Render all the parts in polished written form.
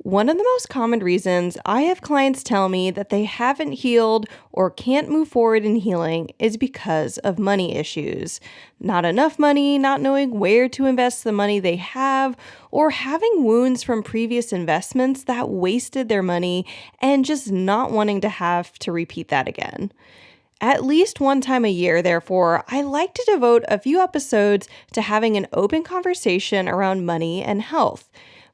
One of the most common reasons I have clients tell me that they haven't healed or can't move forward in healing is because of money issues. Not enough money, not knowing where to invest the money they have, or having wounds from previous investments that wasted their money and just not wanting to have to repeat that again. At least one time a year, therefore, I like to devote a few episodes to having an open conversation around money and health.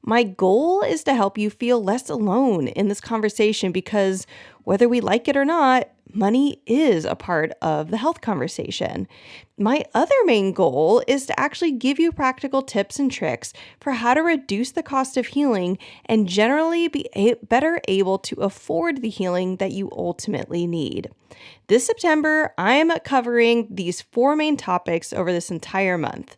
My goal is to help you feel less alone in this conversation because whether we like it or not, money is a part of the health conversation. My other main goal is to actually give you practical tips and tricks for how to reduce the cost of healing and generally be better able to afford the healing that you ultimately need. This September, I am covering these 4 main topics over this entire month.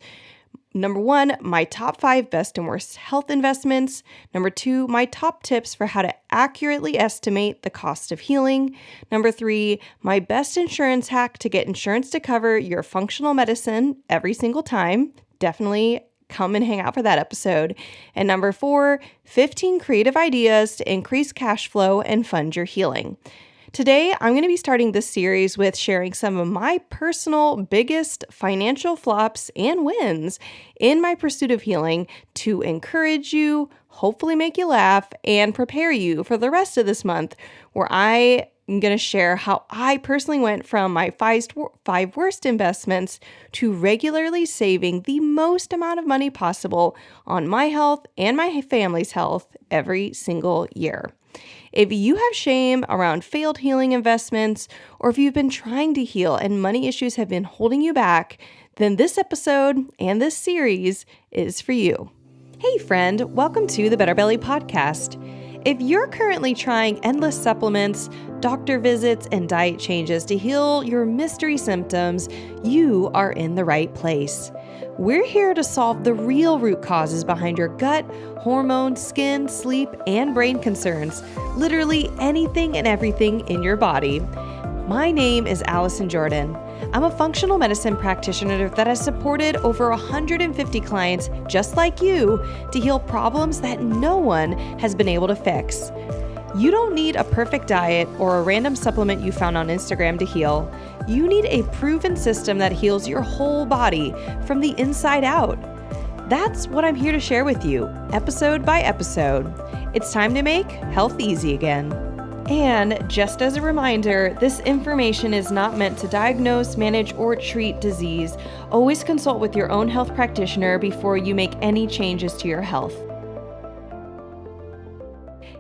Number 1, my top 5 best and worst health investments. Number 2, my top tips for how to accurately estimate the cost of healing. Number 3, my best insurance hack to get insurance to cover your functional medicine every single time. Definitely come and hang out for that episode. And number 4, 15 creative ideas to increase cash flow and fund your healing. Today, I'm going to be starting this series with sharing some of my personal biggest financial flops and wins in my pursuit of healing to encourage you, hopefully make you laugh, and prepare you for the rest of this month where I am going to share how I personally went from my 5 worst investments to regularly saving the most amount of money possible on my health and my family's health every single year. If you have shame around failed healing investments, or if you've been trying to heal and money issues have been holding you back, then this episode and this series is for you. Hey friend, welcome to the Better Belly Podcast. If you're currently trying endless supplements, doctor visits, and diet changes to heal your mystery symptoms, you are in the right place. We're here to solve the real root causes behind your gut, hormones, skin, sleep, and brain concerns. Literally anything and everything in your body. My name is Allison Jordan. I'm a functional medicine practitioner that has supported over 150 clients just like you to heal problems that no one has been able to fix. You don't need a perfect diet or a random supplement you found on Instagram to heal. You need a proven system that heals your whole body from the inside out. That's what I'm here to share with you, episode by episode. It's time to make health easy again. And just as a reminder, this information is not meant to diagnose, manage, or treat disease. Always consult with your own health practitioner before you make any changes to your health.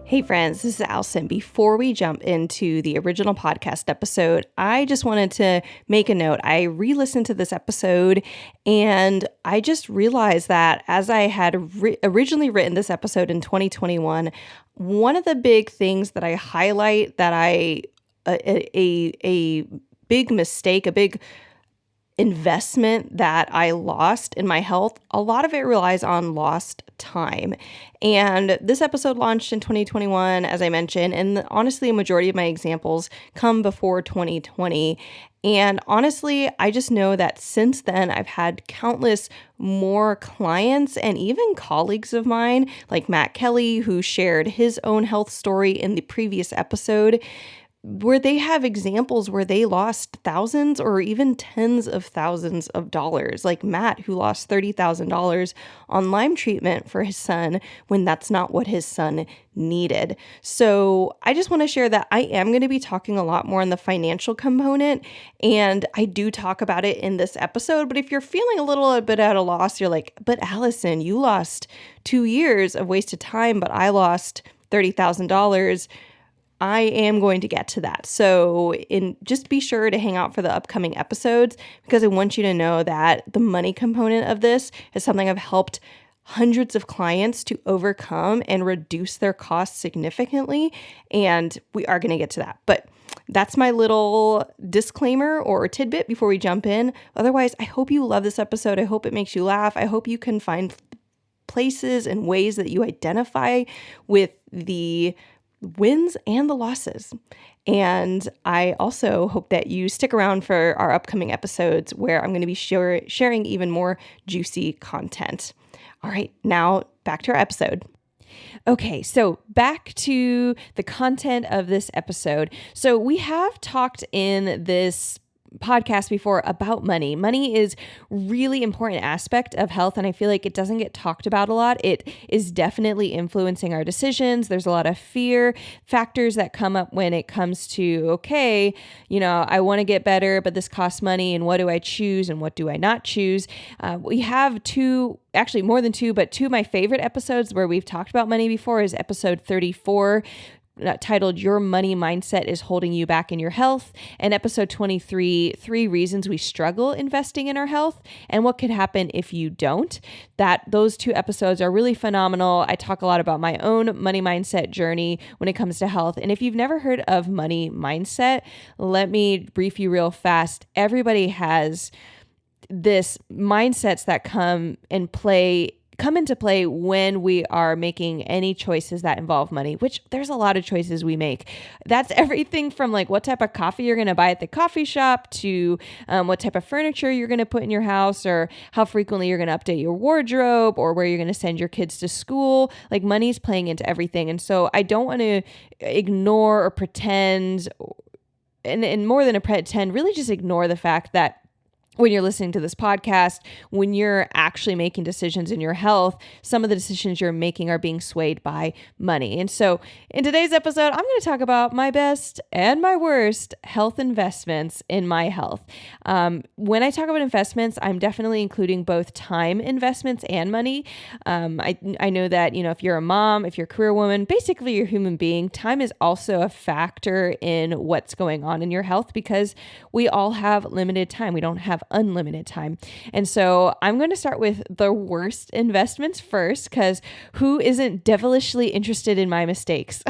Hey friends, this is Allison. Before we jump into the original podcast episode, I just wanted to make a note. I re-listened to this episode and I just realized that as I had originally written this episode in 2021, one of the big things that I highlight that a big mistake, a big investment that I lost in my health, a lot of it relies on lost time. And this episode launched in 2021, as I mentioned, and honestly, a majority of my examples come before 2020. And honestly, I just know that since then, I've had countless more clients and even colleagues of mine, like Matt Kelly, who shared his own health story in the previous episode, where they have examples where they lost thousands or even tens of thousands of dollars, like Matt, who lost $30,000 on Lyme treatment for his son when that's not what his son needed. So I just want to share that I am going to be talking a lot more on the financial component, and I do talk about it in this episode. But if you're feeling a little bit at a loss, you're like, but Allison, you lost 2 years of wasted time, but I lost $30,000. I am going to get to that. So just be sure to hang out for the upcoming episodes because I want you to know that the money component of this is something I've helped hundreds of clients to overcome and reduce their costs significantly. And we are going to get to that. But that's my little disclaimer or tidbit before we jump in. Otherwise, I hope you love this episode. I hope it makes you laugh. I hope you can find places and ways that you identify with the wins and the losses. And I also hope that you stick around for our upcoming episodes where I'm going to be sharing even more juicy content. All right, now back to our episode. Okay, so back to the content of this episode. So we have talked in this podcast before about money. Money is really important aspect of health, and I feel like it doesn't get talked about a lot. It is definitely influencing our decisions. There's a lot of fear factors that come up when it comes to, okay, I want to get better, but this costs money, and what do I choose and what do I not choose? We have actually more than two, but two of my favorite episodes where we've talked about money before is episode 34, titled Your Money Mindset is Holding You Back in Your Health, and episode 23, 3 Reasons We Struggle Investing in Our Health and What Could Happen If You Don't. Those two episodes are really phenomenal. I talk a lot about my own money mindset journey when it comes to health. And if you've never heard of money mindset, let me brief you real fast. Everybody has this mindsets that come into play when we are making any choices that involve money, which there's a lot of choices we make. That's everything from like what type of coffee you're going to buy at the coffee shop to what type of furniture you're going to put in your house, or how frequently you're going to update your wardrobe, or where you're going to send your kids to school. Like, money's playing into everything. And so I don't want to ignore or pretend, and more than a pretend, really just ignore the fact that when you're listening to this podcast, when you're actually making decisions in your health, some of the decisions you're making are being swayed by money. And so in today's episode, I'm going to talk about my best and my worst health investments in my health. When I talk about investments, I'm definitely including both time investments and money. I know that, if you're a mom, if you're a career woman, basically you're a human being, time is also a factor in what's going on in your health, because we all have limited time. We don't have unlimited time. And so I'm going to start with the worst investments first, because who isn't devilishly interested in my mistakes?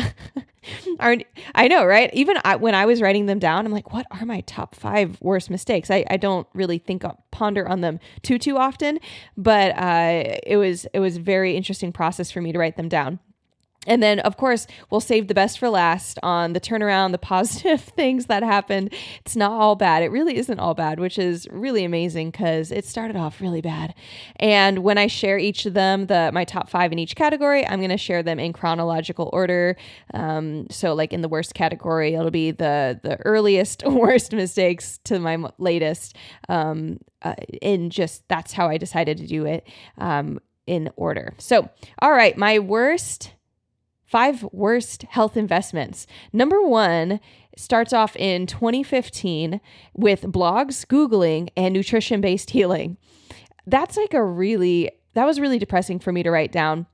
I know, right? Even when I was writing them down, I'm like, what are my top 5 worst mistakes? I don't really ponder on them too often, but it was a very interesting process for me to write them down. And then, of course, we'll save the best for last on the turnaround, the positive things that happened. It's not all bad. It really isn't all bad, which is really amazing, because it started off really bad. And when I share each of them, my top 5 in each category, I'm going to share them in chronological order. So like in the worst category, it'll be the earliest worst mistakes to my latest. That's how I decided to do it in order. So, all right, my 5 worst health investments. Number 1 starts off in 2015 with blogs, Googling, and nutrition-based healing. That was really depressing for me to write down.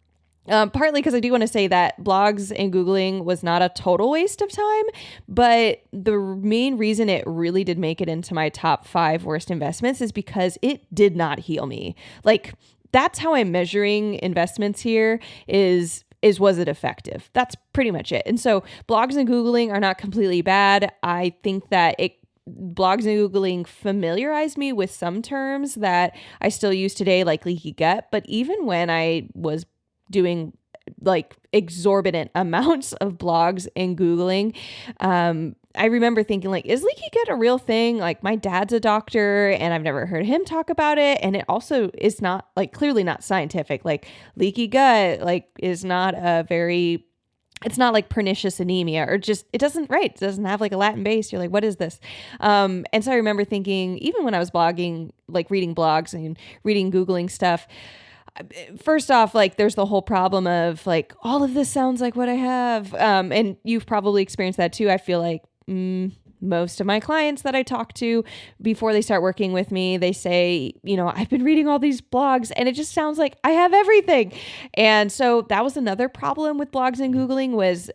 Partly because I do want to say that blogs and Googling was not a total waste of time, but the main reason it really did make it into my top 5 worst investments is because it did not heal me. Like, that's how I'm measuring investments here is was it effective? That's pretty much it. And so blogs and Googling are not completely bad. I think that blogs and Googling familiarized me with some terms that I still use today, like leaky gut. But even when I was doing like exorbitant amounts of blogs and Googling, I remember thinking, like, is leaky gut a real thing? Like, my dad's a doctor and I've never heard him talk about it. And it also is not, like, clearly not scientific. Like, leaky gut, like, is not it's not like pernicious anemia, or just, it doesn't have like a Latin base. You're like, what is this? And so I remember thinking, even when I was blogging, like reading blogs and reading Googling stuff, first off, like, there's the whole problem of like, all of this sounds like what I have. And you've probably experienced that too. I feel like most of my clients that I talk to before they start working with me, they say, I've been reading all these blogs and it just sounds like I have everything. And so that was another problem with blogs and Googling, was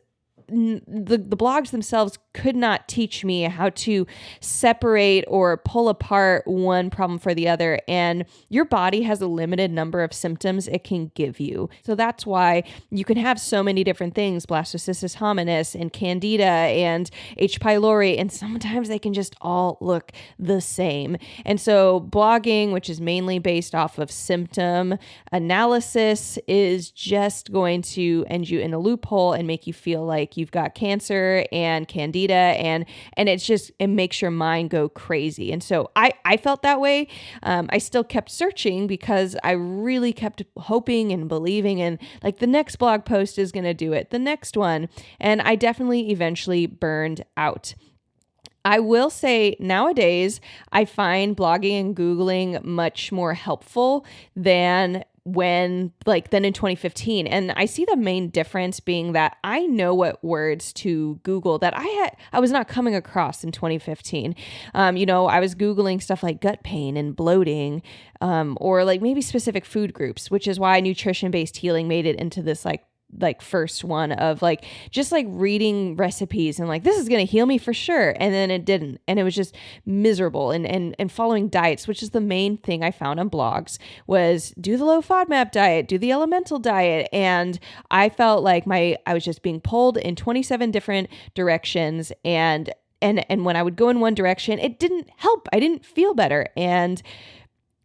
the blogs themselves could not teach me how to separate or pull apart one problem for the other. And your body has a limited number of symptoms it can give you. So that's why you can have so many different things, blastocystis hominis and candida and H. pylori, and sometimes they can just all look the same. And so blogging, which is mainly based off of symptom analysis, is just going to end you in a loophole and make you feel like you've got cancer and candida, and it makes your mind go crazy. And so I felt that way. I still kept searching because I really kept hoping and believing, and like the next blog post is going to do it, the next one. And I definitely eventually burned out. I will say nowadays, I find blogging and Googling much more helpful than in 2015. And I see the main difference being that I know what words to Google that I was not coming across in 2015. I was Googling stuff like gut pain and bloating, or like maybe specific food groups, which is why nutrition-based healing made it into this like first one of like just like reading recipes and like this is going to heal me for sure, and then it didn't, and it was just miserable. And following diets, which is the main thing I found on blogs, was do the low FODMAP diet, do the elemental diet, and I felt like I was just being pulled in 27 different directions, and when I would go in one direction, it didn't help. I didn't feel better. And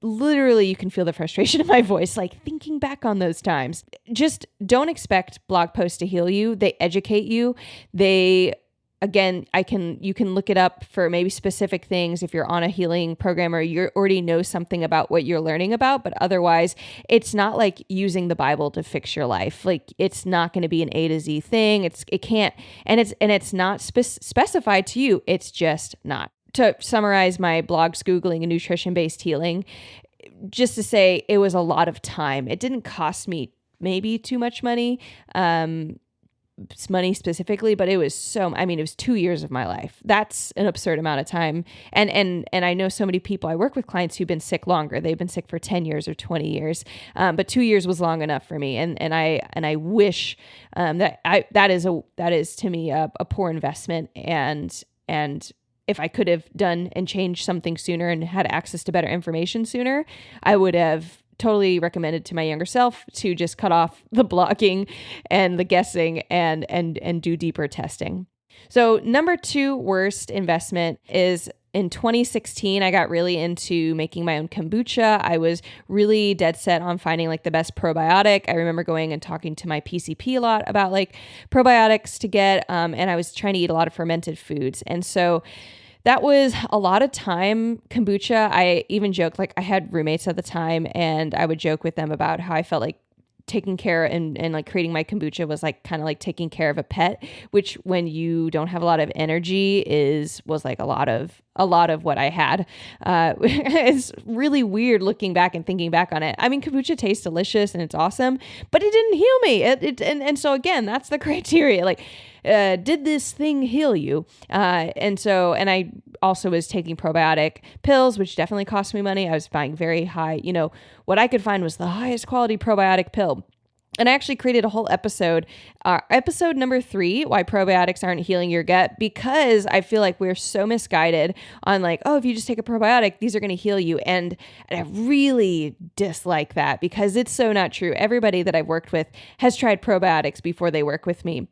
literally, you can feel the frustration in my voice, like thinking back on those times. Just don't expect blog posts to heal you. They educate you. You can look it up for maybe specific things if you're on a healing program or you already know something about what you're learning about. But otherwise, it's not like using the Bible to fix your life. Like it's not going to be an A to Z thing. It can't, and it's not specified to you. It's just not. To summarize my blogs, Googling and nutrition-based healing, just to say it was a lot of time. It didn't cost me maybe too much money specifically, but it was it was 2 years of my life. That's an absurd amount of time. And I know so many people, I work with clients who've been sick longer. They've been sick for 10 years or 20 years. But 2 years was long enough for me. And I wish that is to me a poor investment. And if I could have done and changed something sooner and had access to better information sooner, I would have totally recommended to my younger self to just cut off the blogging and the guessing and do deeper testing. So number 2 worst investment is in 2016, I got really into making my own kombucha. I was really dead set on finding like the best probiotic. I remember going and talking to my PCP a lot about like probiotics to get, and I was trying to eat a lot of fermented foods. And so that was a lot of time. Kombucha, I even joked, like I had roommates at the time, and I would joke with them about how I felt like taking care and like creating my kombucha was like kind of like taking care of a pet, which when you don't have a lot of energy was like a lot of what I had. It's really weird looking back and thinking back on it. I mean, kombucha tastes delicious and it's awesome, but it didn't heal me. And so again, that's the criteria. Like, did this thing heal you? And I also was taking probiotic pills, which definitely cost me money. I was buying very high, what I could find was the highest quality probiotic pill. And I actually created a whole episode, episode number 3, why probiotics aren't healing your gut, because I feel like we're so misguided on like, oh, if you just take a probiotic, these are going to heal you. And I really dislike that because it's so not true. Everybody that I've worked with has tried probiotics before they work with me.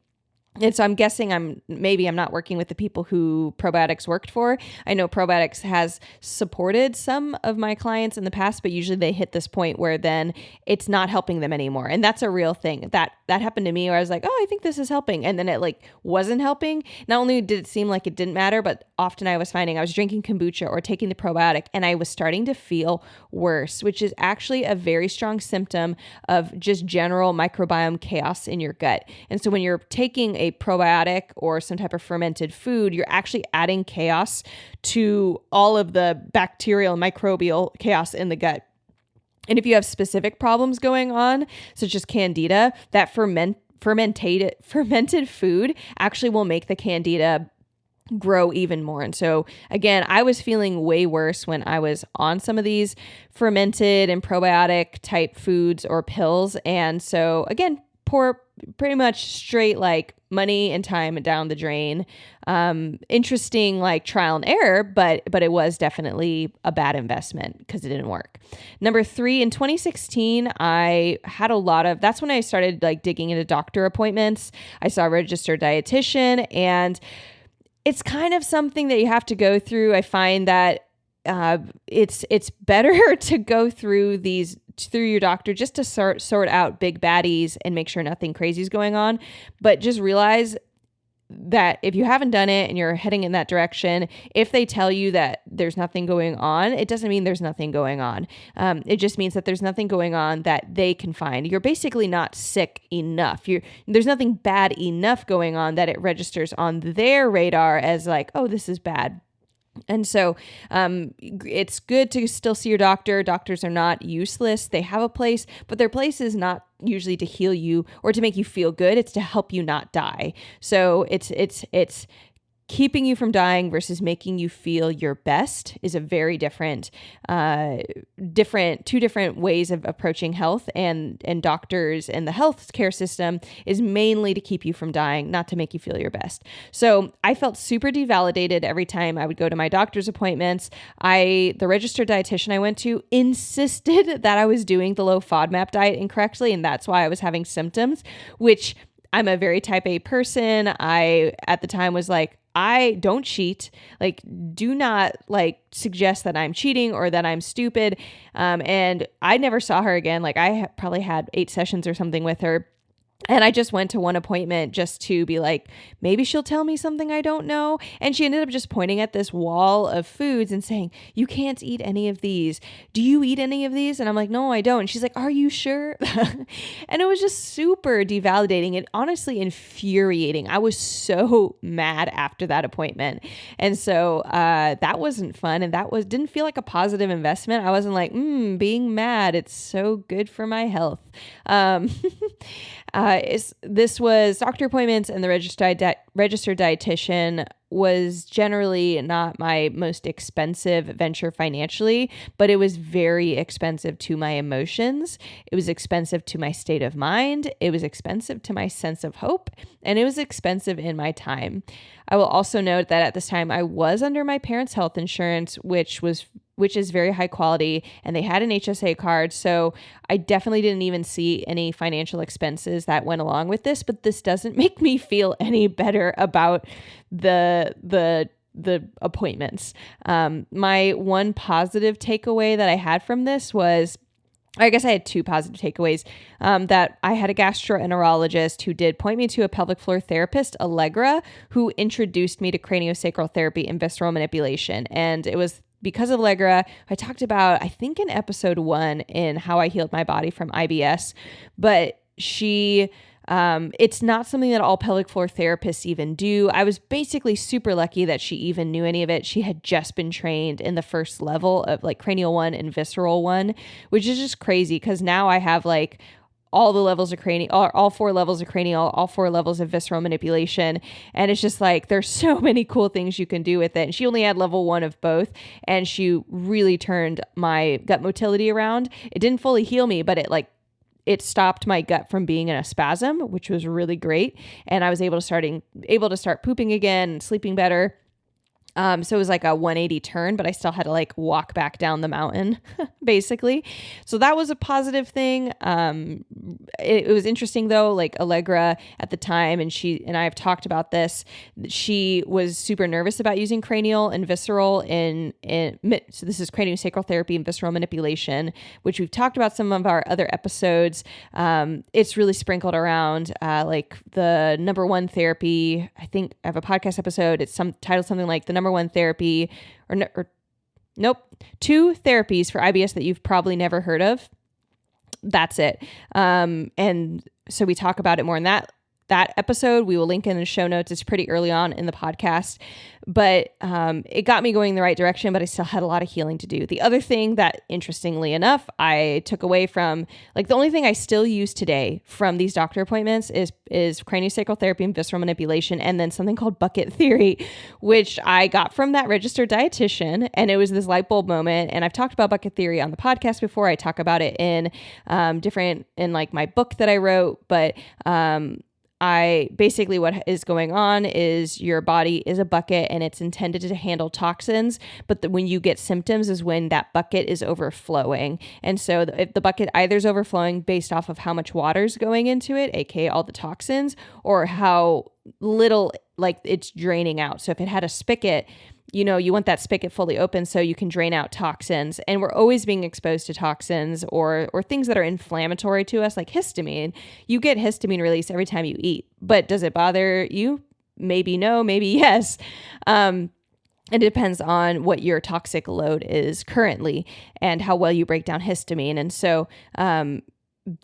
And so I'm guessing I'm not working with the people who probiotics worked for. I know probiotics has supported some of my clients in the past, but usually they hit this point where then it's not helping them anymore. And that's a real thing. That happened to me where I was like, oh, I think this is helping. And then it like wasn't helping. Not only did it seem like it didn't matter, but often I was finding I was drinking kombucha or taking the probiotic and I was starting to feel worse, which is actually a very strong symptom of just general microbiome chaos in your gut. And so when you're taking a probiotic or some type of fermented food, you're actually adding chaos to all of the bacterial and microbial chaos in the gut. And if you have specific problems going on, such as candida, that fermented food actually will make the candida grow even more. And so again, I was feeling way worse when I was on some of these fermented and probiotic type foods or pills. And so again, pretty much straight like money and time down the drain. Interesting like trial and error, but it was definitely a bad investment because it didn't work. Number 3, in 2016, I had that's when I started like digging into doctor appointments. I saw a registered dietitian, and it's kind of something that you have to go through. I find that it's better to go through your doctor just to sort out big baddies and make sure nothing crazy is going on. But just realize that if you haven't done it and you're heading in that direction, if they tell you that there's nothing going on, it doesn't mean there's nothing going on. It just means that there's nothing going on that they can find. You're basically not sick enough. There's nothing bad enough going on that it registers on their radar as like, oh, this is bad. And so it's good to still see your doctor. Doctors are not useless. They have a place, but their place is not usually to heal you or to make you feel good. It's to help you not die. So it's keeping you from dying versus making you feel your best is a very different two different ways of approaching health, and doctors and the healthcare system is mainly to keep you from dying, not to make you feel your best. So I felt super devalidated every time I would go to my doctor's appointments. The registered dietitian I went to insisted that I was doing the low FODMAP diet incorrectly, and that's why I was having symptoms, which I'm a very type A person. I, at the time, was like, I don't cheat. Like, do not suggest that I'm cheating or that I'm stupid. And I never saw her again. Like, I probably had 8 sessions or something with her. And I just went to one appointment just to be like, maybe she'll tell me something I don't know. And she ended up just pointing at this wall of foods and saying, you can't eat any of these. Do you eat any of these? And I'm like, no, I don't. And she's like, are you sure? And it was just super devalidating and honestly infuriating. I was so mad after that appointment. And so that wasn't fun. And didn't feel like a positive investment. I wasn't like, being mad, it's so good for my health. This was doctor appointments, and the registered dietitian was generally not my most expensive venture financially, but it was very expensive to my emotions. It was expensive to my state of mind. It was expensive to my sense of hope, and it was expensive in my time. I will also note that at this time I was under my parents' health insurance, which is very high quality, and they had an HSA card. So I definitely didn't even see any financial expenses that went along with this, but this doesn't make me feel any better about the appointments. My one positive takeaway that I had from this was, I guess I had 2 positive takeaways, that I had a gastroenterologist who did point me to a pelvic floor therapist, Allegra, who introduced me to craniosacral therapy and visceral manipulation. And it was because of Allegra, I talked about, I think in episode 1, in how I healed my body from IBS, but it's not something that all pelvic floor therapists even do. I was basically super lucky that she even knew any of it. She had just been trained in the first level of cranial 1 and visceral 1, which is just crazy because now I have all the levels of cranial, all 4 levels of cranial, all 4 levels of visceral manipulation. And it's just there's so many cool things you can do with it. And she only had level 1 of both. And she really turned my gut motility around. It didn't fully heal me, but it stopped my gut from being in a spasm, which was really great. And I was able to start pooping again and sleeping better. So it was like a 180 turn, but I still had to walk back down the mountain, basically. So that was a positive thing. It was interesting though, Allegra at the time, and she and I have talked about this, she was super nervous about using cranial and visceral so this is craniosacral therapy and visceral manipulation, which we've talked about some of our other episodes. It's really sprinkled around, the number 1 therapy. I think I have a podcast episode. It's titled something like the number 1 therapy, nope, 2 therapies for IBS that you've probably never heard of. That's it. And so we talk about it more in that episode. We will link in the show notes. It's pretty early on in the podcast, but it got me going in the right direction, but I still had a lot of healing to do. The other thing that, interestingly enough, I took away from, the only thing I still use today from these doctor appointments is craniosacral therapy and visceral manipulation, and then something called bucket theory, which I got from that registered dietitian, and it was this light bulb moment. And I've talked about bucket theory on the podcast before. I talk about it in my book that I wrote, but basically what is going on is your body is a bucket and it's intended to handle toxins, but when you get symptoms is when that bucket is overflowing. And so if the bucket either is overflowing based off of how much water is going into it, aka all the toxins, or how little it's draining out. So if it had a spigot, you want that spigot fully open so you can drain out toxins. And we're always being exposed to toxins or things that are inflammatory to us, like histamine. You get histamine release every time you eat, but does it bother you? maybe no, maybe yes. It depends on what your toxic load is currently and how well you break down histamine. And so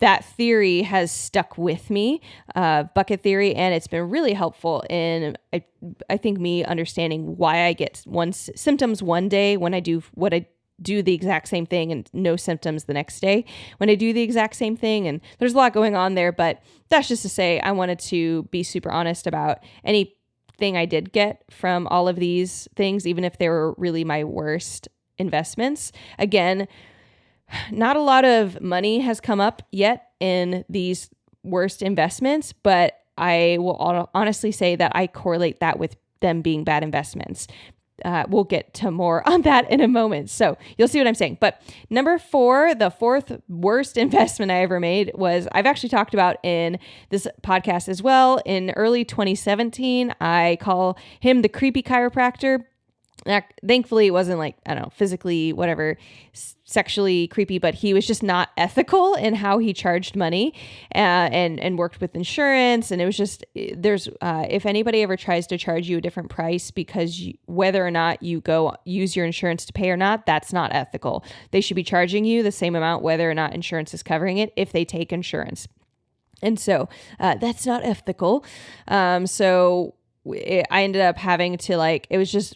that theory has stuck with me, bucket theory, and it's been really helpful in, I think, me understanding why I get symptoms one day when I do what I do the exact same thing and no symptoms the next day when I do the exact same thing. And there's a lot going on there, but that's just to say I wanted to be super honest about anything I did get from all of these things, even if they were really my worst investments. Again, not a lot of money has come up yet in these worst investments, but I will honestly say that I correlate that with them being bad investments. We'll get to more on that in a moment. So you'll see what I'm saying. But number 4, the fourth worst investment I ever made was, I've actually talked about in this podcast as well. In early 2017, I call him the creepy chiropractor. Thankfully, it wasn't like, I don't know, physically, whatever, sexually creepy, but he was just not ethical in how he charged money and worked with insurance. And it was just, if anybody ever tries to charge you a different price because whether or not you go use your insurance to pay or not, that's not ethical. They should be charging you the same amount whether or not insurance is covering it if they take insurance. And so that's not ethical. I ended up having to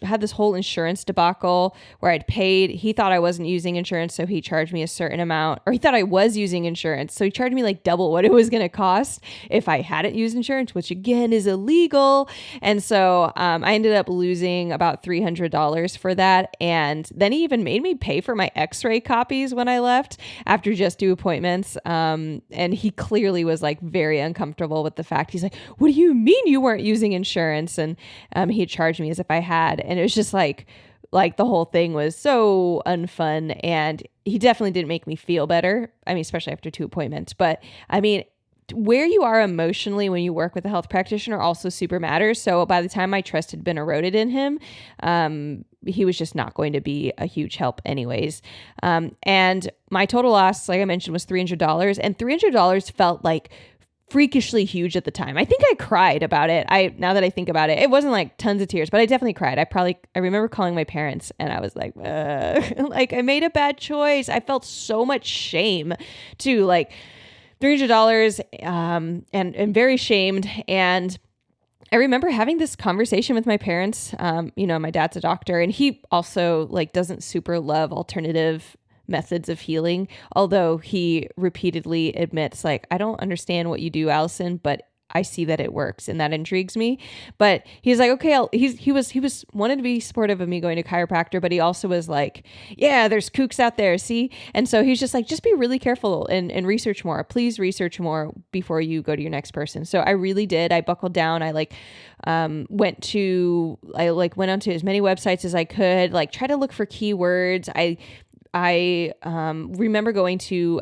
had this whole insurance debacle where I'd paid, he thought I wasn't using insurance. So he charged me a certain amount, or he thought I was using insurance. So he charged me like double what it was going to cost if I hadn't used insurance, which again is illegal. And so I ended up losing about $300 for that. And then he even made me pay for my x-ray copies when I left after just 2 appointments. And he clearly was like very uncomfortable with the fact. He's like, what do you mean you weren't using insurance? And he charged me as if I had, and it was just like the whole thing was so unfun, and he definitely didn't make me feel better. I mean, especially after 2 appointments, but I mean, where you are emotionally when you work with a health practitioner also super matters. So by the time my trust had been eroded in him, he was just not going to be a huge help anyways. And my total loss, like I mentioned, was $300, and $300 felt like freakishly huge at the time. I think I cried about it. Now that I think about it, it wasn't like tons of tears, but I definitely cried. I remember calling my parents and I was like, like I made a bad choice. I felt so much shame too, like $300, and very shamed. And I remember having this conversation with my parents. My dad's a doctor, and he also doesn't super love alternative methods of healing, although he repeatedly admits I don't understand what you do, Allison, but I see that it works, and that intrigues me. But he's like, okay, he was wanted to be supportive of me going to chiropractor, but he also was like, yeah, there's kooks out there, see? And so he's just like, just be really careful and research more. Please research more before you go to your next person. So I really did. I buckled down. I went onto as many websites as I could, try to look for keywords. I remember going to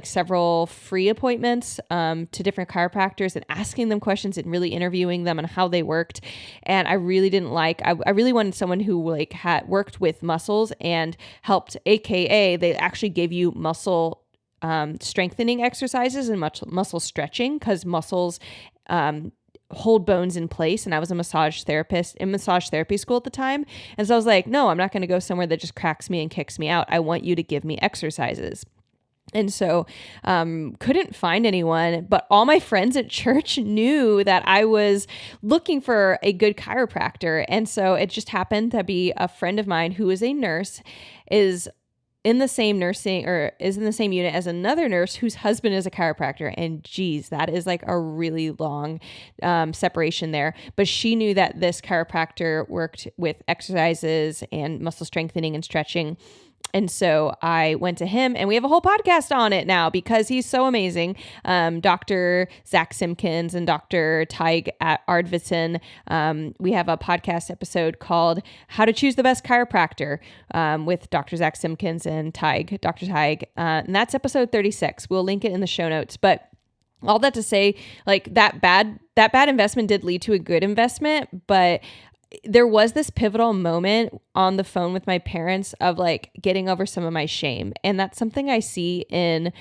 several free appointments to different chiropractors and asking them questions and really interviewing them on how they worked. And I really didn't I really wanted someone who had worked with muscles and helped, AKA they actually gave you muscle strengthening exercises and muscle stretching, because muscles hold bones in place. And I was a massage therapist in massage therapy school at the time. And so I was like, no, I'm not going to go somewhere that just cracks me and kicks me out. I want you to give me exercises. And so couldn't find anyone, but all my friends at church knew that I was looking for a good chiropractor. And so it just happened to be a friend of mine who is a nurse, is in the same unit as another nurse whose husband is a chiropractor. And geez, that is a really long separation there. But she knew that this chiropractor worked with exercises and muscle strengthening and stretching. And so I went to him, and we have a whole podcast on it now because he's so amazing. Dr. Zach Simpkins and Dr. Tig Ardvitson. We have a podcast episode called How to Choose the Best Chiropractor with Dr. Zach Simpkins and Dr. Tig. And that's episode 36. We'll link it in the show notes. But all that to say, that bad investment did lead to a good investment, but there was this pivotal moment on the phone with my parents of like getting over some of my shame. And that's something I see in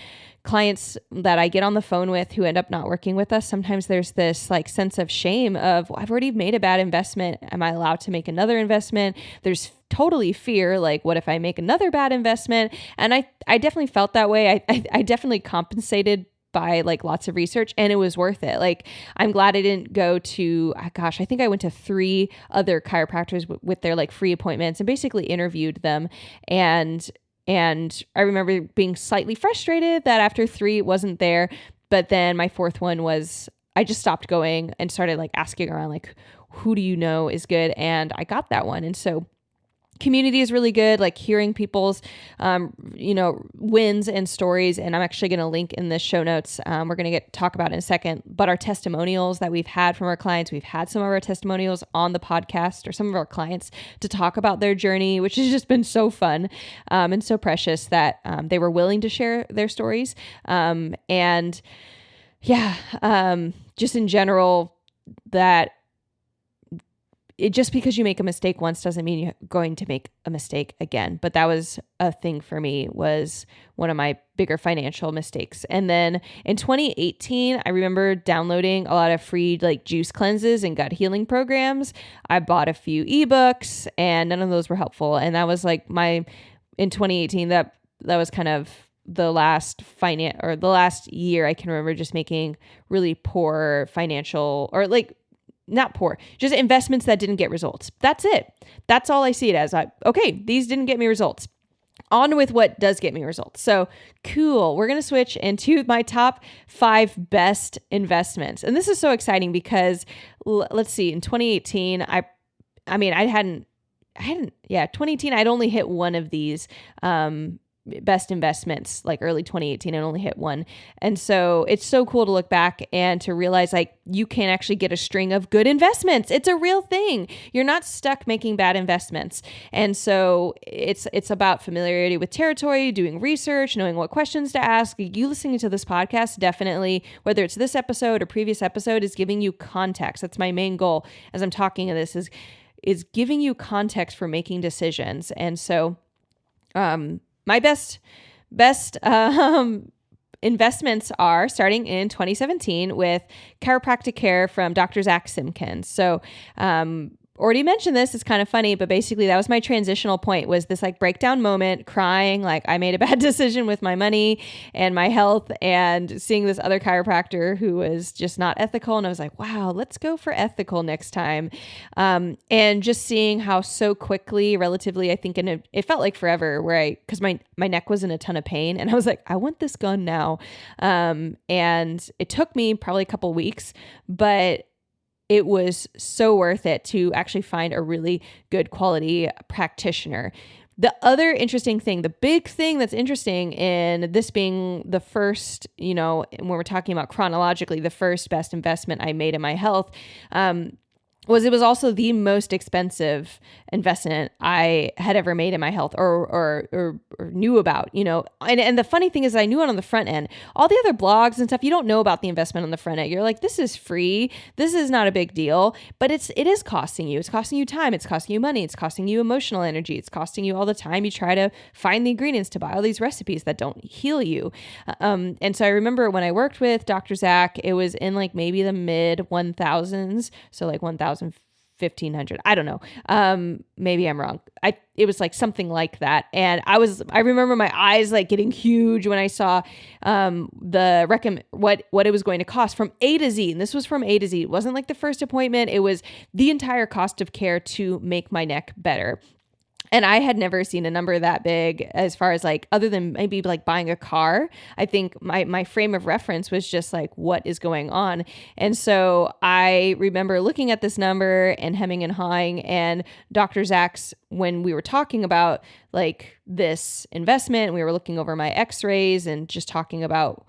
clients that I get on the phone with who end up not working with us. Sometimes there's this like sense of shame of, well, I've already made a bad investment. Am I allowed to make another investment? There's totally fear. Like, what if I make another bad investment? And I definitely felt that way. I definitely compensated by like lots of research, and it was worth it. Like, I'm glad I didn't go to, I think I went to 3 other chiropractors with their like free appointments and basically interviewed them. And I remember being slightly frustrated that after 3 it wasn't there. But then my 4th one was, I just stopped going and started like asking around, like, who do you know is good? And I got that one. And so community is really good, like hearing people's, wins and stories. And I'm actually going to link in the show notes. We're going to talk about in a second, but our testimonials that we've had from our clients, we've had some of our testimonials on the podcast, or some of our clients to talk about their journey, which has just been so fun, and so precious that, they were willing to share their stories. Just in general, that just because you make a mistake once doesn't mean you're going to make a mistake again. But that was a thing for me, was one of my bigger financial mistakes. And then in 2018, I remember downloading a lot of free like juice cleanses and gut healing programs. I bought a few ebooks, and none of those were helpful. And that was like in 2018, that was kind of the last year I can remember just making really poor financial, or like, not poor, just investments that didn't get results. That's it. That's all I see it as. Okay, these didn't get me results. On with what does get me results. So cool. We're going to switch into my top 5 best investments. And this is so exciting because let's see, in 2018, 2018, I'd only hit one of these, best investments, like early 2018, and only hit one. And so it's so cool to look back and to realize like you can actually get a string of good investments. It's a real thing. You're not stuck making bad investments. And so it's about familiarity with territory, doing research, knowing what questions to ask. You listening to this podcast, definitely, whether it's this episode or previous episode, is giving you context. That's my main goal as I'm talking of this, is giving you context for making decisions. And so, my best investments are starting in 2017 with chiropractic care from Dr. Zach Simkins. So, already mentioned this. It's kind of funny, but basically that was my transitional point, was this like breakdown moment, crying, like I made a bad decision with my money and my health, and seeing this other chiropractor who was just not ethical. And I was like, wow, let's go for ethical next time. And just seeing how so quickly, relatively, I think it felt like forever, because my neck was in a ton of pain, and I was like, I want this gone now. And it took me probably a couple weeks, but it was so worth it to actually find a really good quality practitioner. The other interesting thing, the big thing that's interesting in this being the first, when we're talking about chronologically, the first best investment I made in my health, was it was also the most expensive investment I had ever made in my health, or knew about, and the funny thing is I knew it on the front end. All the other blogs and stuff, you don't know about the investment on the front end. You're like, this is free. This is not a big deal, but it is costing you. It's costing you time. It's costing you money. It's costing you emotional energy. It's costing you all the time you try to find the ingredients to buy all these recipes that don't heal you. And so I remember when I worked with Dr. Zach, it was in like maybe the mid 1000s. So like 1,500. I don't know. Maybe I'm wrong. It was like something like that. And I remember my eyes like getting huge when I saw what it was going to cost from A to Z. And this was from A to Z. It wasn't like the first appointment. It was the entire cost of care to make my neck better. And I had never seen a number that big, as far as like, other than maybe like buying a car. I think my frame of reference was just like, what is going on? And so I remember looking at this number and hemming and hawing, and Dr. Zach's, when we were talking about like this investment, we were looking over my x-rays and just talking about,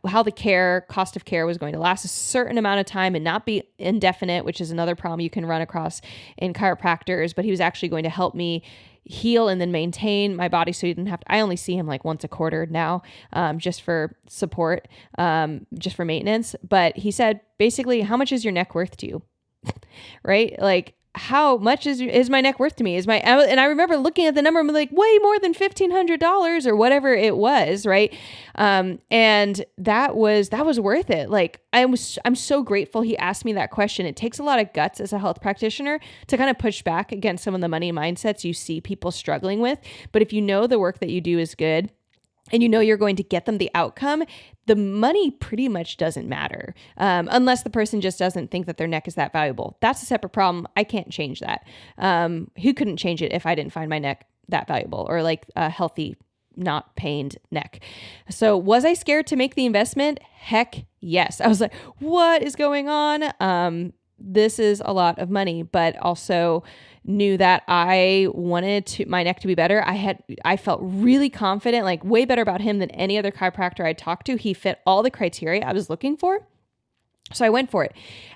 how the cost of care was going to last a certain amount of time and not be indefinite, which is another problem you can run across in chiropractors. But he was actually going to help me heal and then maintain my body, so you didn't have to. I only see him like once a quarter now, just for support, just for maintenance. But he said, basically, how much is your neck worth to you? right? Like, how much is my neck worth to me? And I remember looking at the number, I'm like, way more than $1,500 or whatever it was, right? And that was worth it. Like, I'm so grateful he asked me that question. It takes a lot of guts as a health practitioner to kind of push back against some of the money mindsets you see people struggling with. But if you know the work that you do is good, and you know you're going to get them the outcome, the money pretty much doesn't matter, unless the person just doesn't think that their neck is that valuable. That's a separate problem. I can't change that. Who couldn't change it if I didn't find my neck that valuable or like a healthy, not pained neck? So was I scared to make the investment? Heck yes. I was like, what is going on? This is a lot of money, but also knew that I wanted my neck to be better. I felt really confident, like way better about him than any other chiropractor I talked to. He fit all the criteria I was looking for. So I went for it.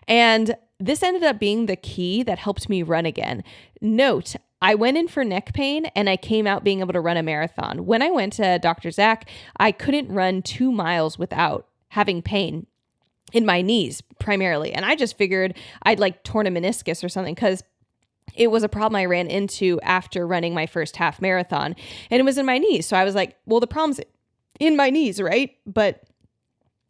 And this ended up being the key that helped me run again. Note, I went in for neck pain and I came out being able to run a marathon. When I went to Dr. Zach, I couldn't run 2 miles without having pain in my knees primarily. And I just figured I'd like torn a meniscus or something, because it was a problem I ran into after running my first half marathon, and it was in my knees. So I was like, well, the problem's in my knees, right? But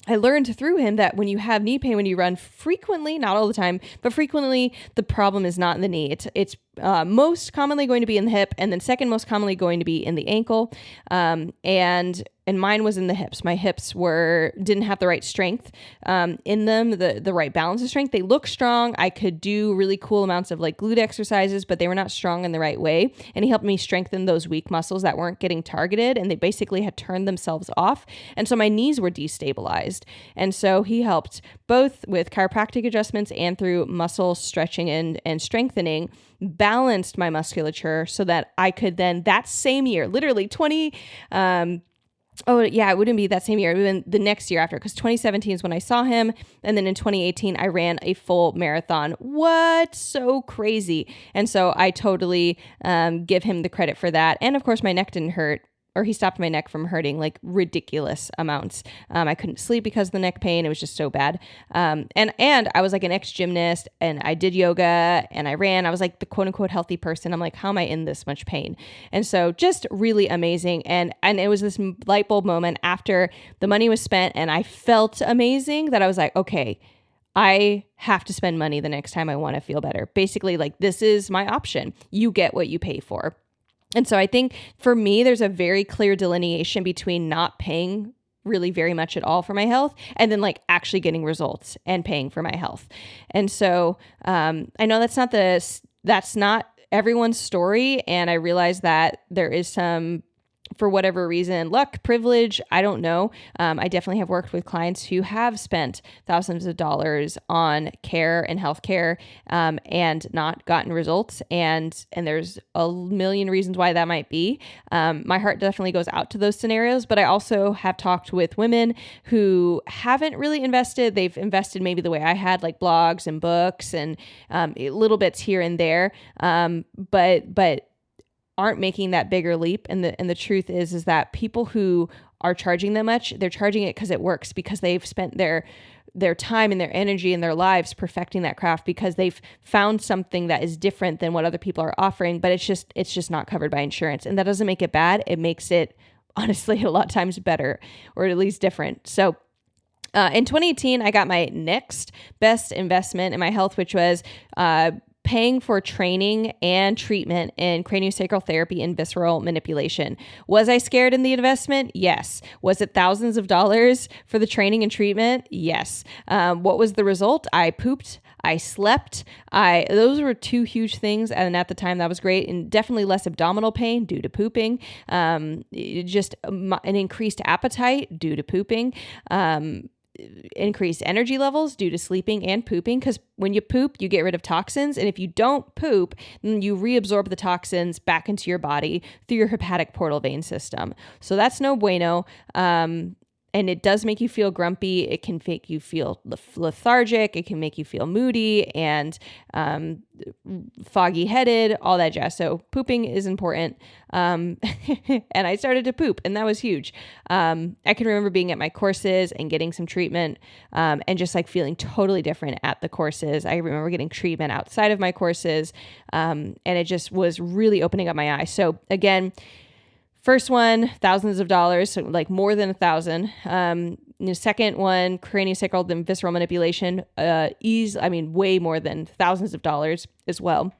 I learned through him that when you have knee pain, when you run frequently, not all the time, but frequently, the problem is not in the knee. It's most commonly going to be in the hip, and then second most commonly going to be in the ankle. And mine was in the hips. My hips didn't have the right strength in them, the right balance of strength. They look strong. I could do really cool amounts of like glute exercises, but they were not strong in the right way. And he helped me strengthen those weak muscles that weren't getting targeted, and they basically had turned themselves off. And so my knees were destabilized. And so he helped both with chiropractic adjustments and through muscle stretching and strengthening, balanced my musculature so that I could then that same year, literally it wouldn't be that same year. It would have been the next year after, because 2017 is when I saw him. And then in 2018, I ran a full marathon. What? So crazy. And so I totally give him the credit for that. And of course, my neck didn't hurt, or he stopped my neck from hurting like ridiculous amounts. I couldn't sleep because of the neck pain. It was just so bad. And I was like an ex-gymnast, and I did yoga and I ran. I was like the quote unquote healthy person. I'm like, how am I in this much pain? And so just really amazing. And it was this light bulb moment after the money was spent and I felt amazing that I was like, okay, I have to spend money the next time I want to feel better. Basically, like, this is my option. You get what you pay for. And so I think for me, there's a very clear delineation between not paying really very much at all for my health and then like actually getting results and paying for my health. And so I know that's not everyone's story. And I realize that there is some, for whatever reason, luck, privilege, I don't know. I definitely have worked with clients who have spent thousands of dollars on care and healthcare and not gotten results. And there's a million reasons why that might be. My heart definitely goes out to those scenarios, but I also have talked with women who haven't really invested. They've invested maybe the way I had, like blogs and books and little bits here and there. But aren't making that bigger leap. And the truth is that people who are charging that much, they're charging it because it works, because they've spent their time and their energy and their lives perfecting that craft, because they've found something that is different than what other people are offering, but it's just not covered by insurance. And that doesn't make it bad. It makes it honestly a lot of times better, or at least different. So in 2018, I got my next best investment in my health, which was paying for training and treatment in craniosacral therapy and visceral manipulation. Was I scared in the investment? Yes. Was it thousands of dollars for the training and treatment? Yes. What was the result? I pooped. I slept. Those were two huge things. And at the time that was great, and definitely less abdominal pain due to pooping. Just an increased appetite due to pooping. Increased energy levels due to sleeping and pooping, because when you poop, you get rid of toxins. And if you don't poop, then you reabsorb the toxins back into your body through your hepatic portal vein system. So that's no bueno. And and it does make you feel grumpy. It can make you feel lethargic. It can make you feel moody and foggy headed, all that jazz. So pooping is important. And I started to poop, and that was huge. I can remember being at my courses and getting some treatment, and just like feeling totally different at the courses. I remember getting treatment outside of my courses, and it just was really opening up my eyes. So again, first one, thousands of dollars, so like more than 1,000. Second one, craniosacral and visceral manipulation, way more than thousands of dollars as well.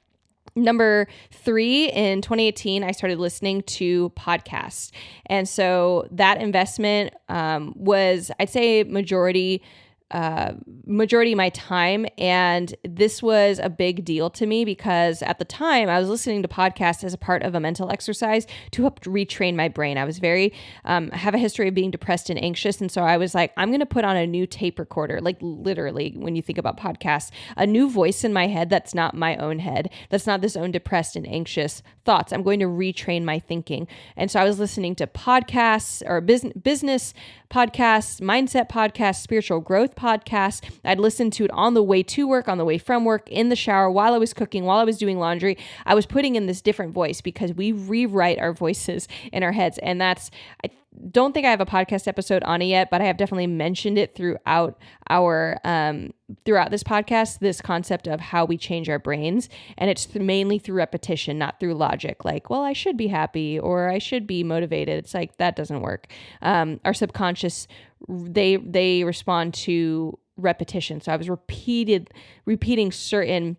Number 3, in 2018, I started listening to podcasts. And so that investment was, I'd say, majority of my time. And this was a big deal to me because at the time I was listening to podcasts as a part of a mental exercise to help retrain my brain. I was I have a history of being depressed and anxious. And so I was like, I'm going to put on a new tape recorder, like literally when you think about podcasts, a new voice in my head that's not my own head, that's not this own depressed and anxious thoughts. I'm going to retrain my thinking. And so I was listening to podcasts or business podcasts, mindset podcasts, spiritual growth podcasts. I'd listen to it on the way to work, on the way from work, in the shower, while I was cooking, while I was doing laundry. I was putting in this different voice because we rewrite our voices in our heads. And I don't think I have a podcast episode on it yet, but I have definitely mentioned it throughout this podcast, this concept of how we change our brains. And it's mainly through repetition, not through logic. Like, well, I should be happy or I should be motivated. It's like, that doesn't work. Our subconscious, they respond to repetition. So I was repeating certain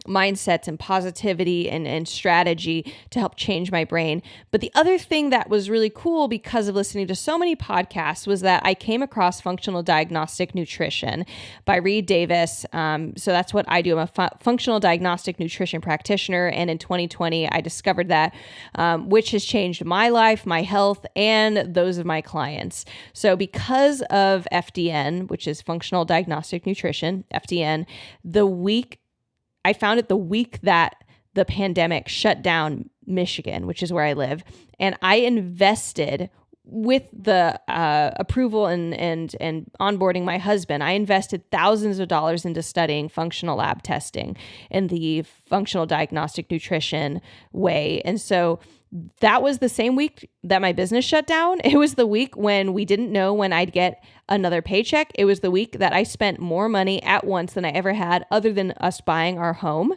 mindsets and positivity and strategy to help change my brain. But the other thing that was really cool because of listening to so many podcasts was that I came across functional diagnostic nutrition by Reed Davis. So that's what I do. I'm a functional diagnostic nutrition practitioner. And in 2020, I discovered that, which has changed my life, my health, and those of my clients. So because of FDN, which is functional diagnostic nutrition, FDN, I found it the week that the pandemic shut down Michigan, which is where I live. And I invested with the approval and onboarding my husband. I invested thousands of dollars into studying functional lab testing in the functional diagnostic nutrition way. And so that was the same week that my business shut down. It was the week when we didn't know when I'd get another paycheck. It was the week that I spent more money at once than I ever had, other than us buying our home.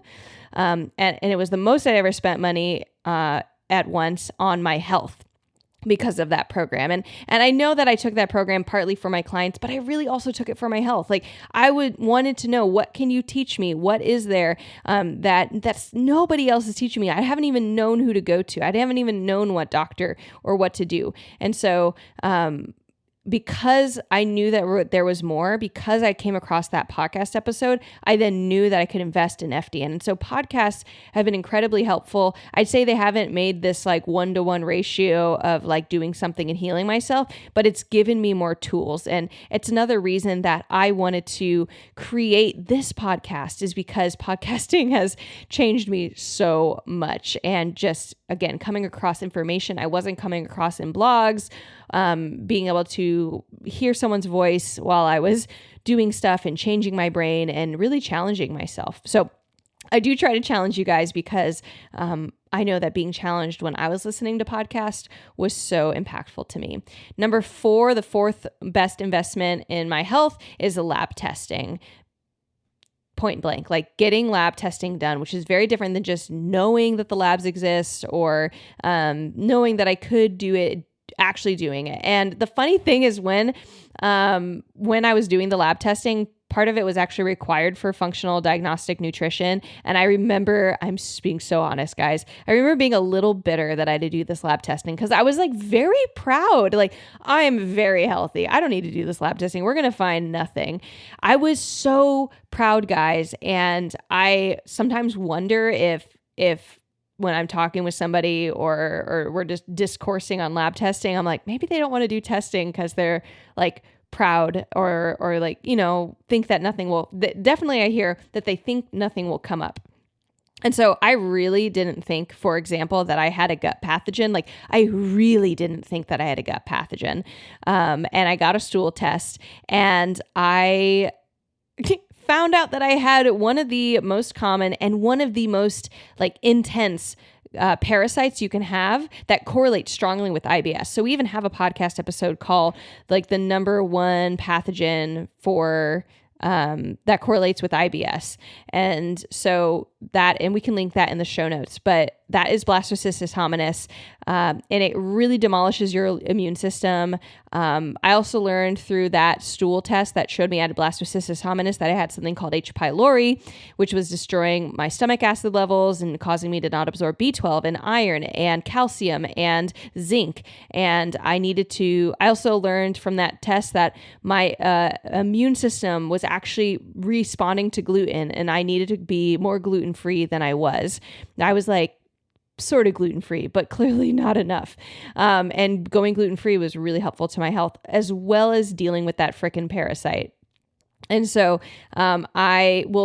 And it was the most I'd ever spent money at once on my health because of that program. And I know that I took that program partly for my clients, but I really also took it for my health. Like I wanted to know, what can you teach me? What is there that's nobody else is teaching me? I haven't even known who to go to. I haven't even known what doctor or what to do. And so, because I knew that there was more, because I came across that podcast episode, I then knew that I could invest in FDN. And so podcasts have been incredibly helpful. I'd say they haven't made this like 1-to-1 ratio of like doing something and healing myself, but it's given me more tools. And it's another reason that I wanted to create this podcast, is because podcasting has changed me so much. And just, again, coming across information I wasn't coming across in blogs, being able to hear someone's voice while I was doing stuff and changing my brain and really challenging myself. So I do try to challenge you guys because I know that being challenged when I was listening to podcasts was so impactful to me. Number 4, the fourth best investment in my health is lab testing. Point blank, like getting lab testing done, which is very different than just knowing that the labs exist or knowing that I could do it, actually doing it. And the funny thing is when I was doing the lab testing, part of it was actually required for functional diagnostic nutrition. And I remember, I'm just being so honest, guys, I remember being a little bitter that I had to do this lab testing because I was like very proud. Like, I am very healthy. I don't need to do this lab testing. We're going to find nothing. I was so proud, guys. And I sometimes wonder if when I'm talking with somebody or we're just discoursing on lab testing, I'm like, maybe they don't want to do testing because they're like proud or like, think that nothing will, definitely I hear that they think nothing will come up. And so I really didn't think, for example, that I had a gut pathogen. Like, I really didn't think that I had a gut pathogen. And I got a stool test, and I found out that I had one of the most common and one of the most like intense parasites you can have that correlate strongly with IBS. So we even have a podcast episode called like the number one pathogen for that correlates with IBS. And so and we can link that in the show notes, but that is Blastocystis hominis. And it really demolishes your immune system. I also learned through that stool test that showed me I had Blastocystis hominis that I had something called H. pylori, which was destroying my stomach acid levels and causing me to not absorb B12 and iron and calcium and zinc. And I also learned from that test that my immune system was actually responding to gluten, and I needed to be more gluten-free than I was. I was like, sort of gluten-free, but clearly not enough. And going gluten-free was really helpful to my health, as well as dealing with that frickin' parasite. And so we'll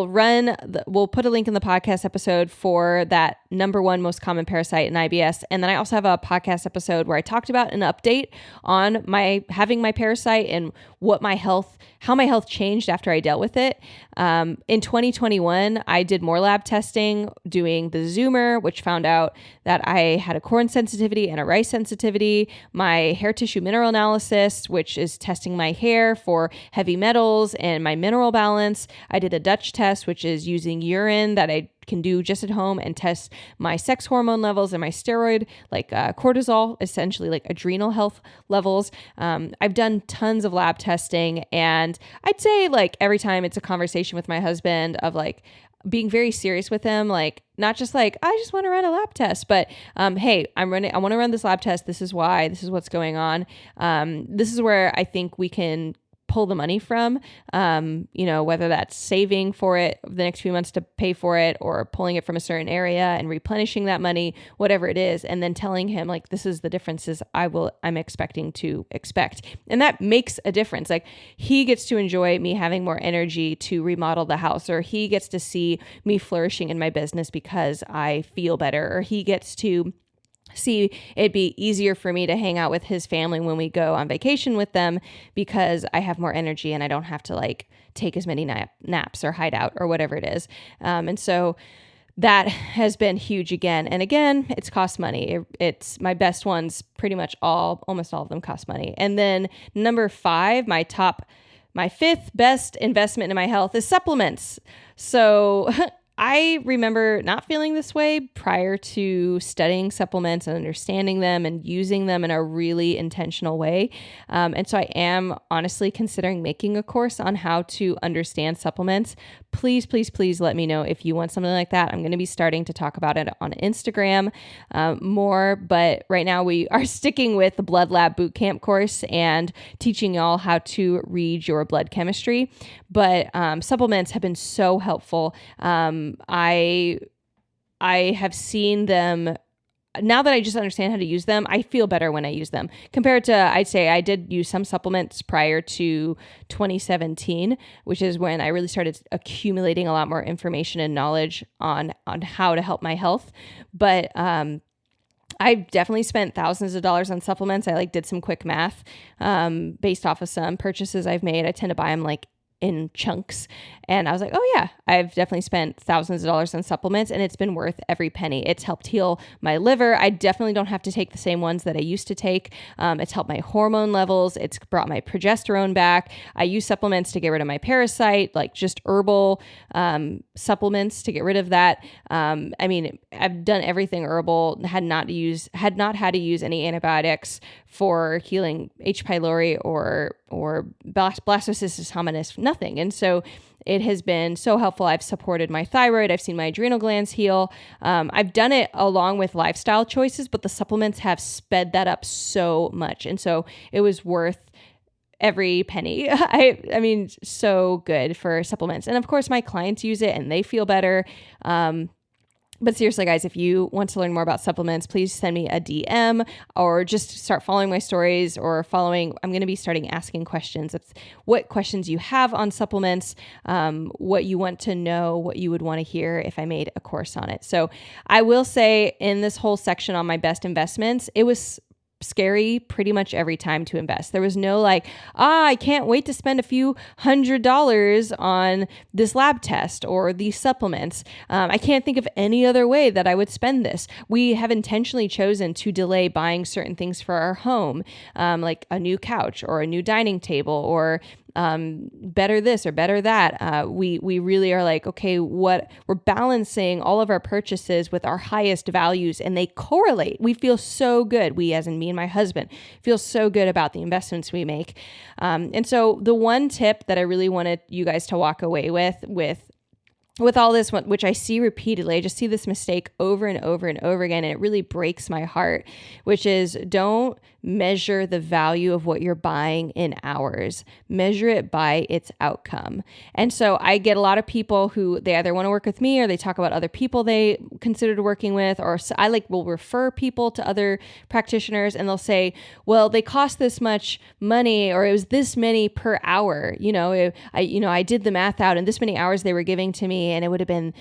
put a link in the podcast episode for that number one most common parasite in IBS. And then I also have a podcast episode where I talked about an update on having my parasite and how my health changed after I dealt with it. In 2021, I did more lab testing doing the Zoomer, which found out that I had a corn sensitivity and a rice sensitivity, my hair tissue mineral analysis, which is testing my hair for heavy metals and my mineral balance. I did a Dutch test, which is using urine that I can do just at home and test my sex hormone levels and my steroid, like cortisol, essentially like adrenal health levels. I've done tons of lab testing, and I'd say like every time it's a conversation with my husband of like being very serious with him, like not just like, I just want to run a lab test, but hey, I want to run this lab test. This is why, this is what's going on. This is where I think we can pull the money from, whether that's saving for it the next few months to pay for it, or pulling it from a certain area and replenishing that money, whatever it is, and then telling him like, this is the differences I'm expecting to expect. And that makes a difference. Like, he gets to enjoy me having more energy to remodel the house, or he gets to see me flourishing in my business because I feel better, or he gets to see it'd be easier for me to hang out with his family when we go on vacation with them because I have more energy and I don't have to like take as many naps or hide out or whatever it is. And so that has been huge again. And again, it's cost money. It's my best ones, pretty much almost all of them cost money. And then number 5, my fifth best investment in my health is supplements. So I remember not feeling this way prior to studying supplements and understanding them and using them in a really intentional way. And so I am honestly considering making a course on how to understand supplements. Please, please, please let me know if you want something like that. I'm going to be starting to talk about it on Instagram more, but right now we are sticking with the Blood Lab Bootcamp course and teaching y'all how to read your blood chemistry. But supplements have been so helpful. I have seen them. Now that I just understand how to use them, I feel better when I use them compared to, I'd say I did use some supplements prior to 2017, which is when I really started accumulating a lot more information and knowledge on how to help my health. But I've definitely spent thousands of dollars on supplements. I did some quick math based off of some purchases I've made. I tend to buy them in chunks. And I was like, oh yeah, I've definitely spent thousands of dollars on supplements and it's been worth every penny. It's helped heal my liver. I definitely don't have to take the same ones that I used to take. It's helped my hormone levels. It's brought my progesterone back. I use supplements to get rid of my parasite, like just herbal supplements to get rid of that. I've done everything herbal, had not had to use any antibiotics for healing H. pylori or Blastocystis hominis, nothing. And so it has been so helpful. I've supported my thyroid. I've seen my adrenal glands heal. I've done it along with lifestyle choices, but the supplements have sped that up so much. And so it was worth every penny. I mean, so good for supplements. And of course, my clients use it and they feel better. But seriously, guys, if you want to learn more about supplements, please send me a DM or just start following my stories or I'm going to be starting asking questions. It's what questions you have on supplements, what you want to know, what you would want to hear if I made a course on it. So I will say in this whole section on my best investments, it was scary pretty much every time to invest. There was no like, I can't wait to spend a few $100s on this lab test or these supplements. I can't think of any other way that I would spend this. We have intentionally chosen to delay buying certain things for our home, like a new couch or a new dining table or better this or better that. We really are like, okay, we're balancing all of our purchases with our highest values and they correlate. We feel so good. We, as in me and my husband, feel so good about the investments we make. And so the one tip that I really wanted you guys to walk away with all this, which I see repeatedly, I just see this mistake over and over and over again, and it really breaks my heart, which is don't measure the value of what you're buying in hours. Measure it by its outcome. And so I get a lot of people who they either want to work with me or they talk about other people they considered working with, or I will refer people to other practitioners and they'll say, well, they cost this much money or it was this many per hour. I did the math out and this many hours they were giving to me and it would have been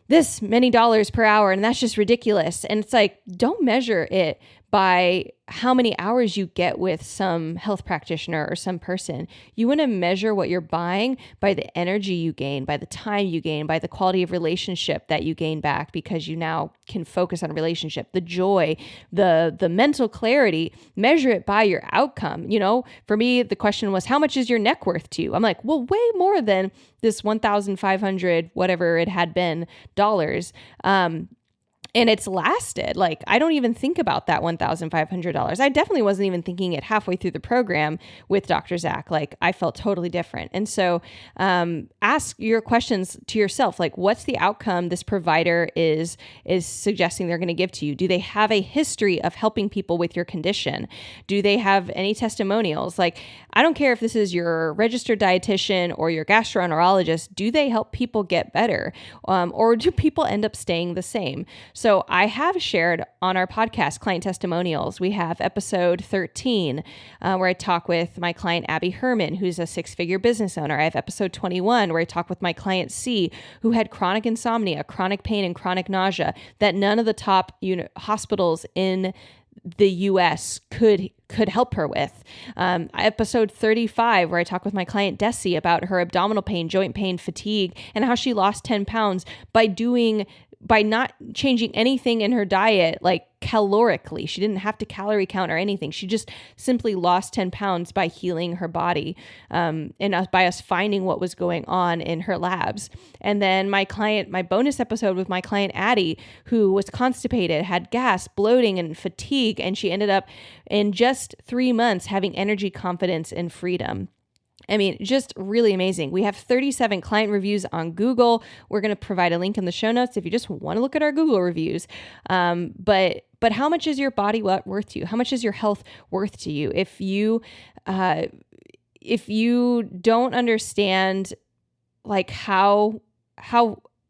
this many dollars per hour. And that's just ridiculous. And it's like, don't measure it by how many hours you get with some health practitioner or some person. You want to measure what you're buying by the energy you gain, by the time you gain, by the quality of relationship that you gain back because you now can focus on a relationship, the joy, the mental clarity. Measure it by your outcome. For me, the question was, how much is your neck worth to you? I'm like, well, way more than this 1,500, whatever it had been, dollars. And it's lasted. Like, I don't even think about that $1,500. I definitely wasn't even thinking it halfway through the program with Dr. Zach. Like, I felt totally different. And so ask your questions to yourself. Like, what's the outcome this provider is suggesting they're going to give to you? Do they have a history of helping people with your condition? Do they have any testimonials? Like, I don't care if this is your registered dietitian or your gastroenterologist. Do they help people get better? Or do people end up staying the same? So I have shared on our podcast, Client Testimonials. We have episode 13, where I talk with my client, Abby Herman, who's a 6-figure business owner. I have episode 21, where I talk with my client, C, who had chronic insomnia, chronic pain, and chronic nausea that none of the top hospitals in the US could help her with. Episode 35, where I talk with my client Desi about her abdominal pain, joint pain, fatigue, and how she lost 10 pounds by not changing anything in her diet, like calorically. She didn't have to calorie count or anything. She just simply lost 10 pounds by healing her body, and by us finding what was going on in her labs. And then my bonus episode with my client Addie, who was constipated, had gas, bloating, and fatigue, and she ended up in just 3 months having energy, confidence, and freedom. I mean, just really amazing. We have 37 client reviews on Google. We're going to provide a link in the show notes if you just want to look at our Google reviews. But how much is your body worth to you? How much is your health worth to you? If you don't understand like how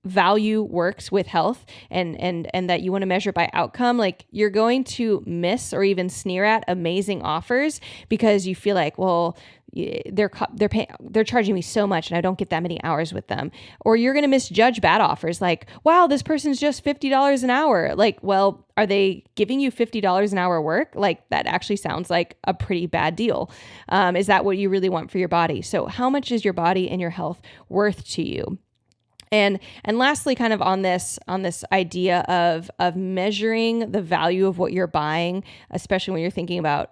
value works with health and that you want to measure by outcome, like you're going to miss or even sneer at amazing offers because you feel like, well, they're charging me so much and I don't get that many hours with them. Or you're going to misjudge bad offers like, wow, this person's just $50 an hour. Like, well, are they giving you $50 an hour work? Like, that actually sounds like a pretty bad deal. Is that what you really want for your body? So how much is your body and your health worth to you? And lastly, kind of on this idea of measuring the value of what you're buying, especially when you're thinking about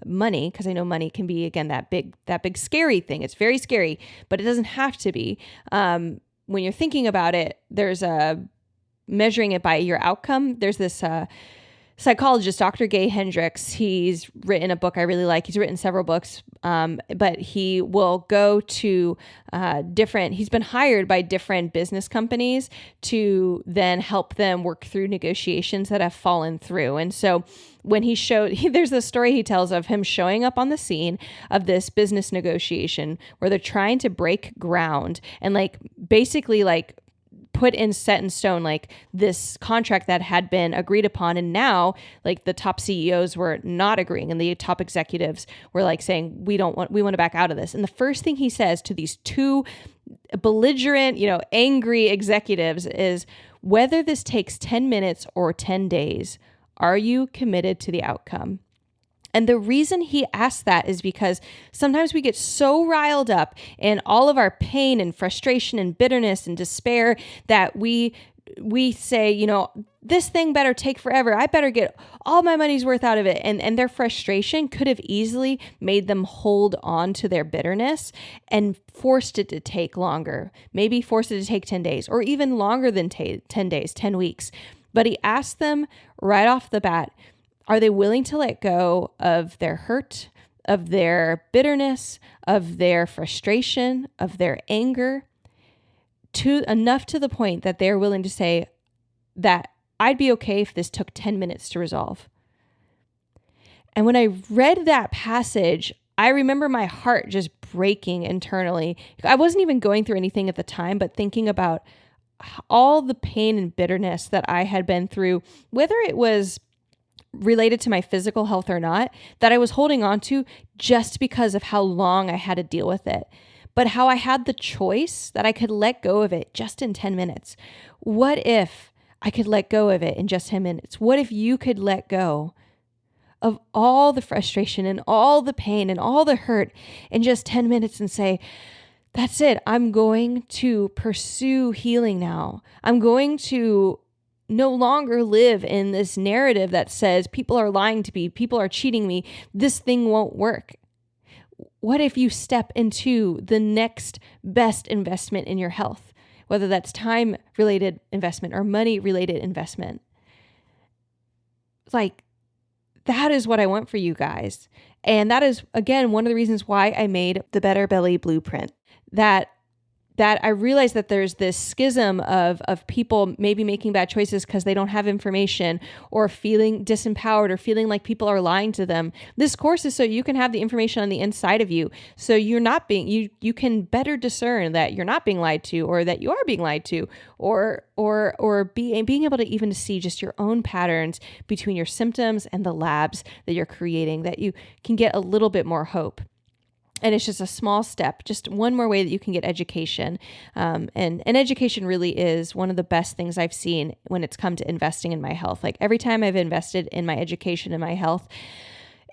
money, because I know money can be, again, that big scary thing. It's very scary, but it doesn't have to be. When you're thinking about it, there's measuring it by your outcome. There's this psychologist, Dr. Gay Hendricks. He's written a book I really like. He's written several books, but he will go to he's been hired by different business companies to then help them work through negotiations that have fallen through. And so when there's this story he tells of him showing up on the scene of this business negotiation where they're trying to break ground and basically put in set in stone, like this contract that had been agreed upon. And now like the top CEOs were not agreeing, and the top executives were like saying, we want to back out of this. And the first thing he says to these two belligerent, angry executives is, whether this takes 10 minutes or 10 days, are you committed to the outcome? And the reason he asked that is because sometimes we get so riled up in all of our pain and frustration and bitterness and despair that we say, this thing better take forever. I better get all my money's worth out of it. And their frustration could have easily made them hold on to their bitterness and forced it to take longer. Maybe forced it to take 10 days or even longer than 10 days, 10 weeks. But he asked them right off the bat, are they willing to let go of their hurt, of their bitterness, of their frustration, of their anger, enough to the point that they're willing to say that I'd be okay if this took 10 minutes to resolve? And when I read that passage, I remember my heart just breaking internally. I wasn't even going through anything at the time, but thinking about all the pain and bitterness that I had been through, whether it was related to my physical health or not, that I was holding on to just because of how long I had to deal with it. But how I had the choice that I could let go of it just in 10 minutes. What if I could let go of it in just 10 minutes? What if you could let go of all the frustration and all the pain and all the hurt in just 10 minutes and say, that's it. I'm going to pursue healing now. I'm going to no longer live in this narrative that says people are lying to me, people are cheating me, this thing won't work. What if you step into the next best investment in your health, whether that's time-related investment or money-related investment? Like, that is what I want for you guys. And that is, again, one of the reasons why I made the Better Belly Blueprint. That I realized that there's this schism of people maybe making bad choices because they don't have information or feeling disempowered or feeling like people are lying to them. This course is so you can have the information on the inside of you. So you're not being, you can better discern that you're not being lied to, or that you are being lied to, or being able to even see just your own patterns between your symptoms and the labs that you're creating, that you can get a little bit more hope. And it's just a small step, just one more way that you can get education. And education really is one of the best things I've seen when it's come to investing in my health. Like every time I've invested in my education and my health,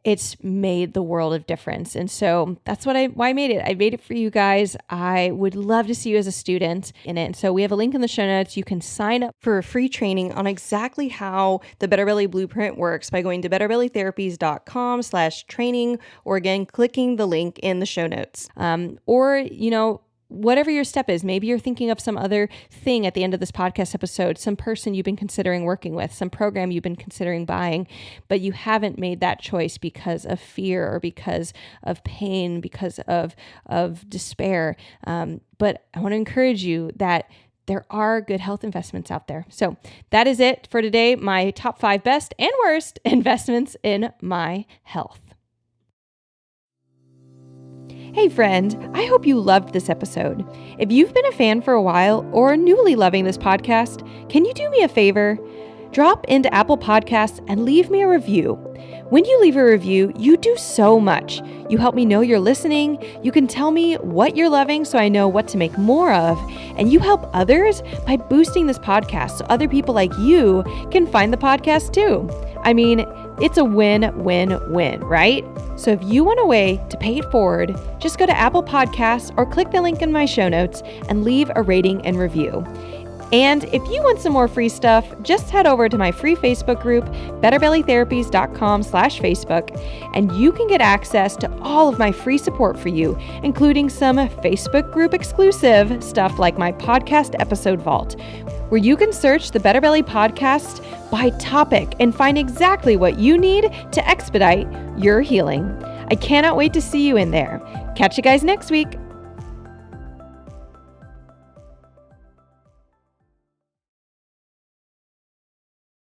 it's made the world of difference. And so that's why I made it. I made it for you guys. I would love to see you as a student in it. And so we have a link in the show notes. You can sign up for a free training on exactly how the Better Belly Blueprint works by going to betterbellytherapies.com/training, or again, clicking the link in the show notes. Whatever your step is, maybe you're thinking of some other thing at the end of this podcast episode, some person you've been considering working with, some program you've been considering buying, but you haven't made that choice because of fear or because of pain, because of despair. But I want to encourage you that there are good health investments out there. So that is it for today. My top 5 best and worst investments in my health. Hey friend, I hope you loved this episode. If you've been a fan for a while or newly loving this podcast, can you do me a favor? Drop into Apple Podcasts and leave me a review. When you leave a review, you do so much. You help me know you're listening. You can tell me what you're loving so I know what to make more of. And you help others by boosting this podcast so other people like you can find the podcast too. I mean, it's a win-win-win, right? So if you want a way to pay it forward, just go to Apple Podcasts or click the link in my show notes and leave a rating and review. And if you want some more free stuff, just head over to my free Facebook group, betterbellytherapies.com/Facebook, and you can get access to all of my free support for you, including some Facebook group exclusive stuff like my podcast episode vault, where you can search the Better Belly podcast by topic and find exactly what you need to expedite your healing. I cannot wait to see you in there. Catch you guys next week.